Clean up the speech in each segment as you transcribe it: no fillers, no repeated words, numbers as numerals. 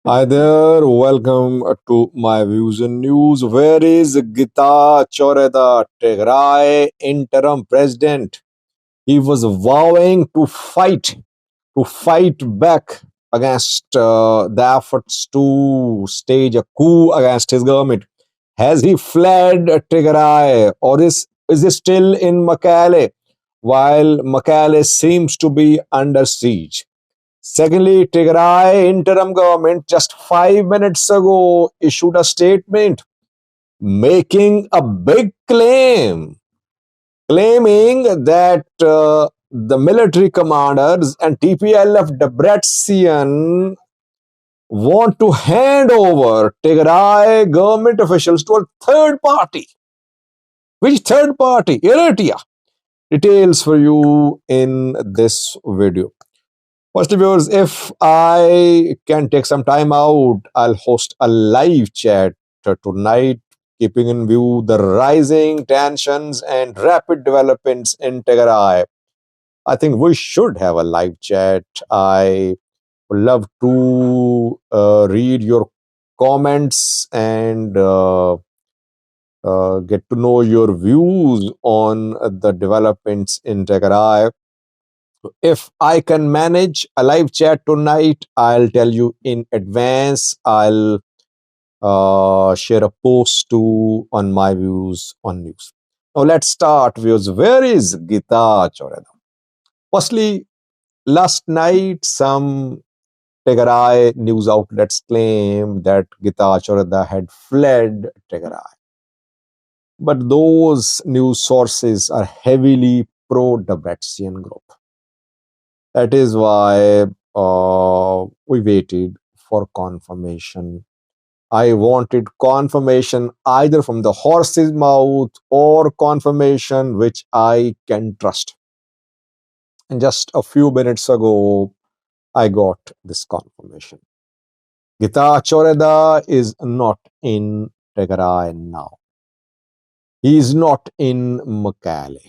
Hi there, welcome to my views and news. Where is Getachew Reda, Tigray Interim President? He was vowing to fight back against the efforts to stage a coup against his government. Has he fled Tigray, or is he still in Mekelle while Mekelle seems to be under siege? Secondly, Tigray interim government just 5 minutes ago issued a statement making a big claim, claiming that the military commanders and TPLF Debrecen want to hand over Tigray government officials to a third party. Which third party? Eritrea. Details for you in this video. First, viewers, if I can take some time out, I'll host a live chat tonight, keeping in view the rising tensions and rapid developments in Tigray. I think we should have a live chat. I would love to read your comments and get to know your views on the developments in Tigray. If I can manage a live chat tonight, I'll tell you in advance. I'll share a post too on my views on news. Now let's start views. Where is Getachew Reda? Firstly, last night some Tigray news outlets claimed that Getachew Reda had fled Tigray. But those news sources are heavily pro-Debrecen group. That is why we waited for confirmation. I wanted confirmation either from the horse's mouth or confirmation which I can trust. And just a few minutes ago, I got this confirmation. Getachew Reda is not in Tigray now. He is not in Mekelle.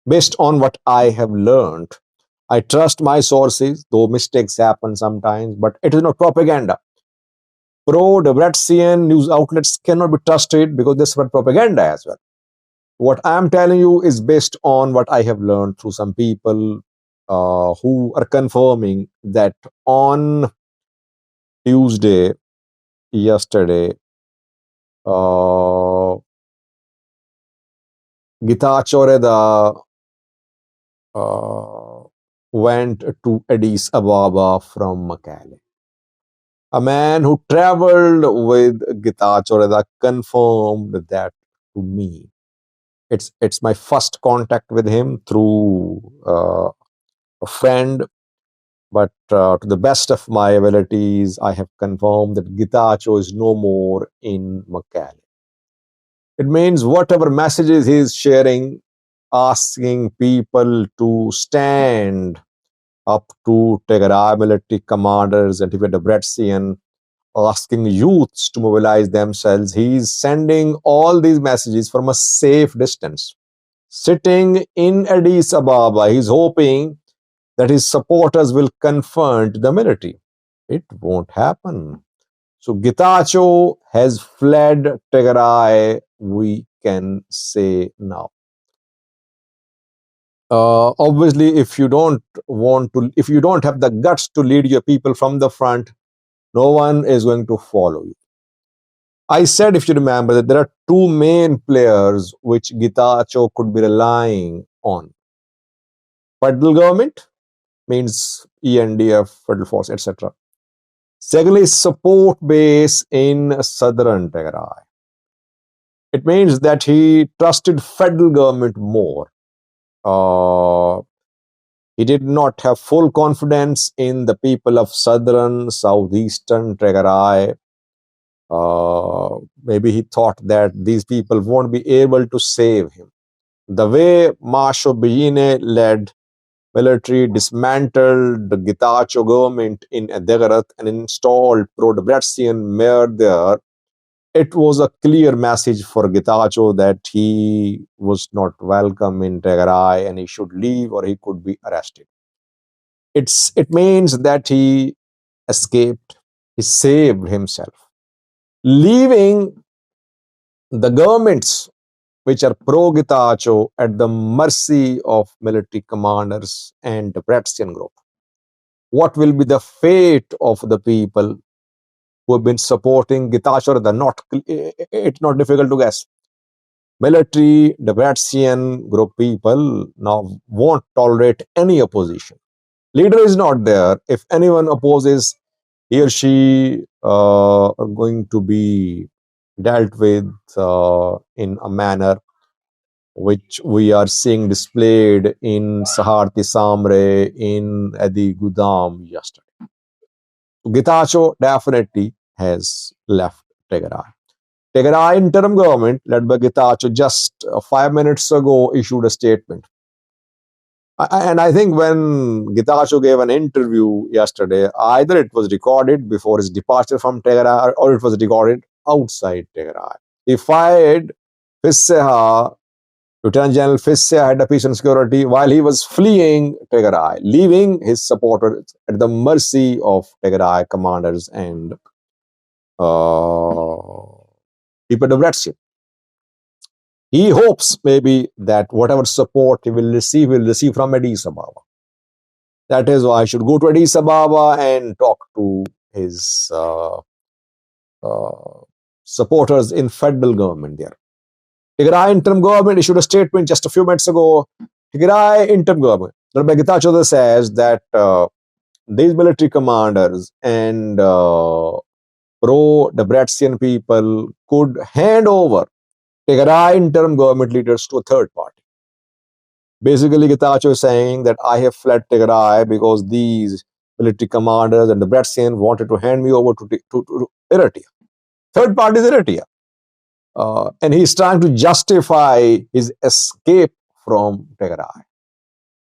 Based on what I have learned, I trust my sources, though mistakes happen sometimes, but it is not propaganda. Pro-Debrecen news outlets cannot be trusted because they spread propaganda as well. What I am telling you is based on what I have learned through some people who are confirming that on Tuesday, yesterday, Getachew Reda went to Addis Ababa from Mekelle. A man who traveled with Getachew Reda confirmed that to me. It's my first contact with him through a friend, but to the best of my abilities, I have confirmed that Getachew is no more in Mekelle. It means whatever messages he is sharing, asking people to stand up to Tigray military commanders and even Debrecen, asking youths to mobilize themselves. He's sending all these messages from a safe distance. Sitting in Addis Ababa, he's hoping that his supporters will confront the military. It won't happen. So Getachew has fled Tigray, we can say now. Obviously, if you don't have the guts to lead your people from the front, no one is going to follow you. I said, if you remember, that there are two main players which Getachew could be relying on. Federal government means ENDF, Federal Force, etc. Secondly, support base in southern Tigray. It means that he trusted federal government more. He did not have full confidence in the people of southern, southeastern Tigray. Maybe he thought that these people won't be able to save him. The way Marshal Biyine led military, dismantled the Getachew government in Tigray and installed pro-Debrecen mayor there, it was a clear message for Getachew that he was not welcome in Tigray and he should leave or he could be arrested. It means that he escaped. He saved himself, leaving the governments which are pro-Getachew at the mercy of military commanders and the Bratskian group. What will be the fate of the people who have been supporting Getachew Reda? It's not difficult to guess. Military, the Bratskian group people now won't tolerate any opposition. Leader is not there. If anyone opposes, he or she are going to be dealt with in a manner which we are seeing displayed in Saharti Samre, in Adi Gudam yesterday. Getachew definitely has left Tigray. Tigray interim government, led by Getachew, just 5 minutes ago issued a statement. And I think when Getachew gave an interview yesterday, either it was recorded before his departure from Tigray or it was recorded outside Tigray. He fired Fisseha, Lieutenant General Fisseha, head of peace and security, while he was fleeing Tigray, leaving his supporters at the mercy of Tigray commanders and people of Red. He hopes maybe that whatever support he will receive from Addis Ababa. That is why I should go to Addis Ababa and talk to his supporters in federal government there. Tigray interim government issued a statement just a few minutes ago. Tigray interim government, Rabbi Getachew Reda says that these military commanders and pro-Debretsian people could hand over Tigray interim government leaders to a third party. Basically, Getachew is saying that I have fled Tigray because these military commanders and the Debretsian wanted to hand me over to Eritrea. Third party is Eritrea. And he's trying to justify his escape from Tigray.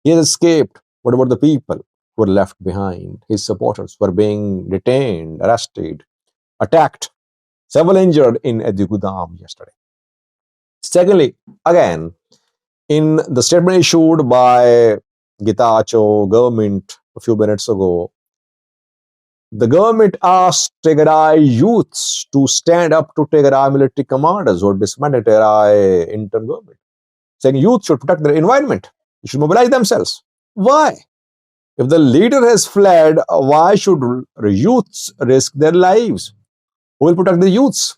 He has escaped. What about the people who were left behind? His supporters were being detained, arrested, attacked, several injured in Adi Gudam yesterday. Secondly, again, in the statement issued by Getachew government a few minutes ago, the government asked Tigray youths to stand up to Tigray military commanders who disbanded Tigray interim government, saying youth should protect their environment. They should mobilize themselves. Why? If the leader has fled, why should youths risk their lives? Who will protect the youths?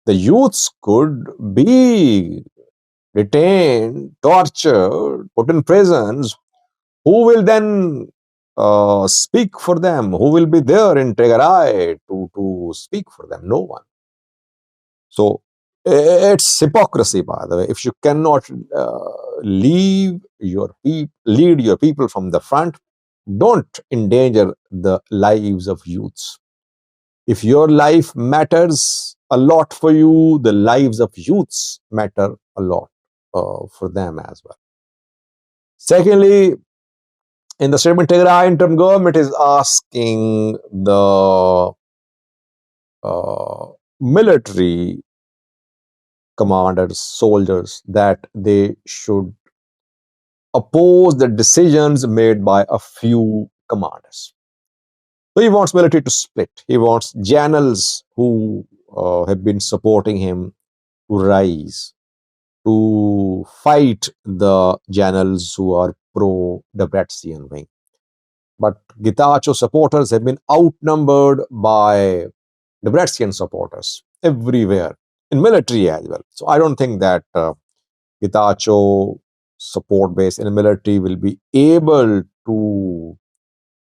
The youths could be detained, tortured, put in prisons. Who will then speak for them? Who will be there in Tigray to speak for them? No one. So it's hypocrisy, by the way. If you cannot lead your people from the front, don't endanger the lives of youths. If your life matters a lot for you, the lives of youths matter a lot for them as well. Secondly, in the statement, Tigray interim government is asking the military commanders, soldiers, that they should oppose the decisions made by a few commanders. So he wants military to split. He wants generals who have been supporting him to rise, to fight the generals who are pro-Debretsian wing. But Getachew supporters have been outnumbered by Debretsian supporters everywhere, in military as well. So I don't think that Getachew support base in the military will be able to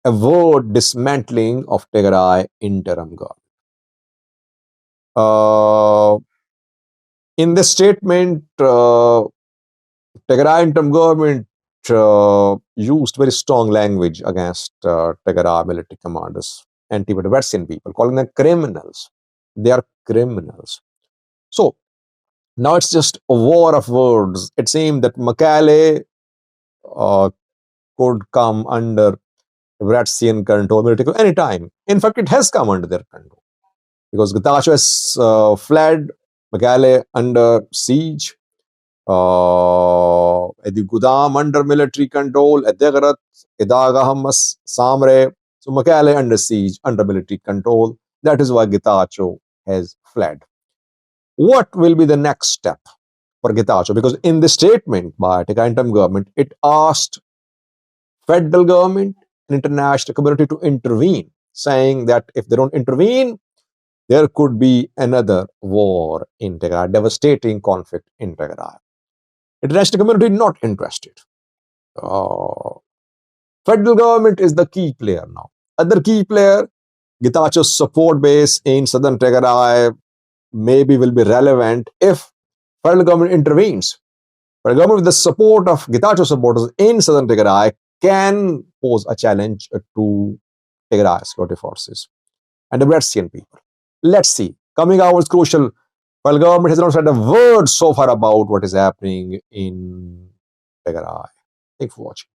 avoid dismantling of Tigray interim government. In this statement, Tigray interim government used very strong language against Tigray military commanders, anti-Debretsian people, calling them criminals. They are criminals. So now it's just a war of words. It seemed that Mekelle could come under Debretsian control, military anytime. In fact, it has come under their control because Getachew has fled, Mekelle under siege, Edi Gudam under military control, Edegrat, Edagahamas, Samre. So Mekelle under siege, under military control. That is why Getachew has fled. What will be the next step for Getachew? Because in the statement by Tigray Interim government, it asked federal government and international community to intervene, saying that if they don't intervene, there could be another war in Tigray, devastating conflict in Tigray. International community not interested. Uh, Federal government is the key player now. Other key player, Getachew's support base in southern Tigray maybe will be relevant if federal government intervenes. Federal government with the support of Getachew supporters in southern Tigray can pose a challenge to Tigray security forces and the Red Sea people. Let's see. Coming hours crucial. While government has not said a word so far about what is happening in Tigray. Thanks for watching.